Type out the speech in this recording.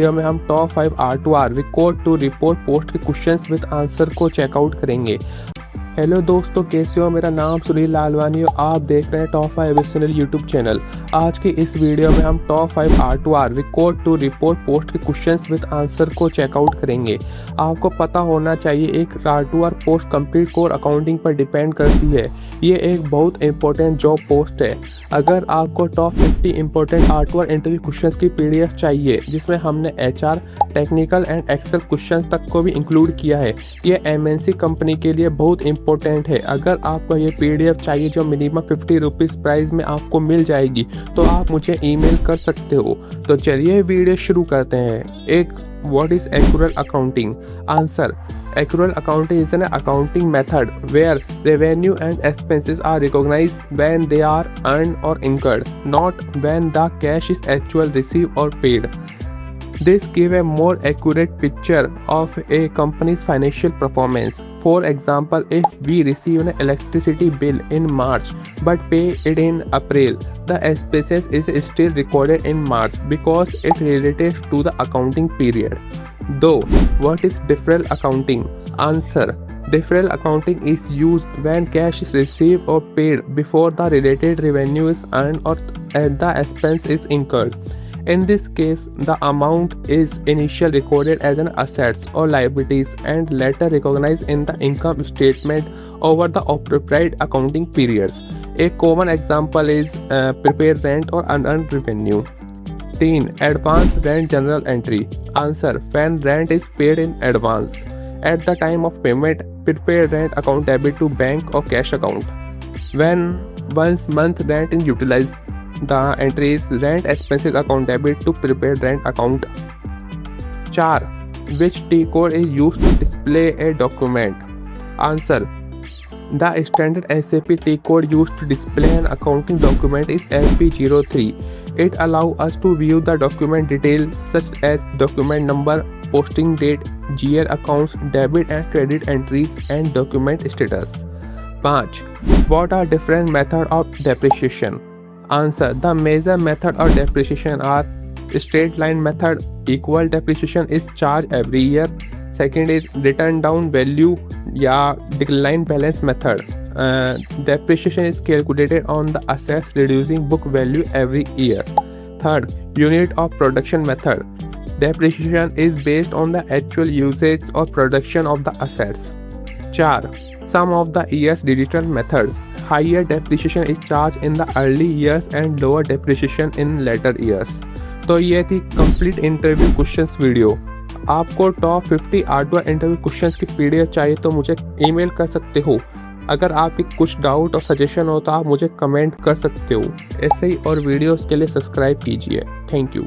Video में हम top 5 R2R record to report post के क्वेश्चंस विद आंसर को चेकआउट करेंगे। हेलो दोस्तों, कैसे हो? मेरा नाम सुनील लालवानी और आप देख रहे हैं टॉप 5 सुनील यूट्यूब चैनल। आज की इस वीडियो में हम top 5 R2R record to report post के क्वेश्चंस विद आंसर को चेकआउट करेंगे। आपको पता होना चाहिए एक R2R post complete core accounting पर डिपेंड करती है। ये एक बहुत इंपॉर्टेंट जॉब पोस्ट है। अगर आपको top 50 important R2R interview questions की PDF चाहिए जिसमें हमने HR, technical and excel questions तक को भी इंक्लूड किया है, ये MNC कंपनी के लिए बहुत इंपॉर्टेंट है। अगर आपको ये PDF चाहिए जो मिनिमम 50 रुपीज़ प्राइस में आपको मिल जाएगी तो आप मुझे ईमेल कर सकते हो। तो चलिए वीडियो शुरू करते हैं। What is accrual accounting? Answer: Accrual accounting is an accounting method where revenue and expenses are recognized when they are earned or incurred, not when the cash is actually received or paid. This gives a more accurate picture of a company's financial performance. For example, if we receive an electricity bill in March but pay it in April, the expense is still recorded in March because it relates to the accounting period. Though, what is deferral accounting? Answer: Deferral accounting is used when cash is received or paid before the related revenue is earned or the expense is incurred. In this case, the amount is initially recorded as an assets or liabilities and later recognized in the income statement over the appropriate accounting periods. A common example is prepaid rent or unearned revenue. 3. Advance rent journal entry. Answer: When rent is paid in advance. At the time of payment, prepaid rent account debit to bank or cash account. When once month rent is utilized, the entry is rent expenses account debit to prepaid rent account. 4. Which T code is used to display a document? Answer: The standard SAP T code used to display an accounting document is LP03. It allows us to view the document details such as document number, posting date, GL accounts, debit and credit entries, and document status. 5. What are different methods of depreciation? Answer: The major method of depreciation are straight line method, equal depreciation is charged every year. Second is written down value या decline balance method. Depreciation is calculated on the assets reducing book value every year. Third, unit of production method. Depreciation is based on the actual usage or production of the assets. 4. Sum of the years digital methods. Higher depreciation is charged in the early years and lower depreciation in later years. तो ये थी complete interview questions video. आपको top 50 R2R interview questions की PDF चाहिए तो मुझे email कर सकते हो। अगर आपकी कुछ डाउट और सजेशन हो तो आप मुझे कमेंट कर सकते हो। ऐसे ही और वीडियोस के लिए सब्सक्राइब कीजिए। Thank you.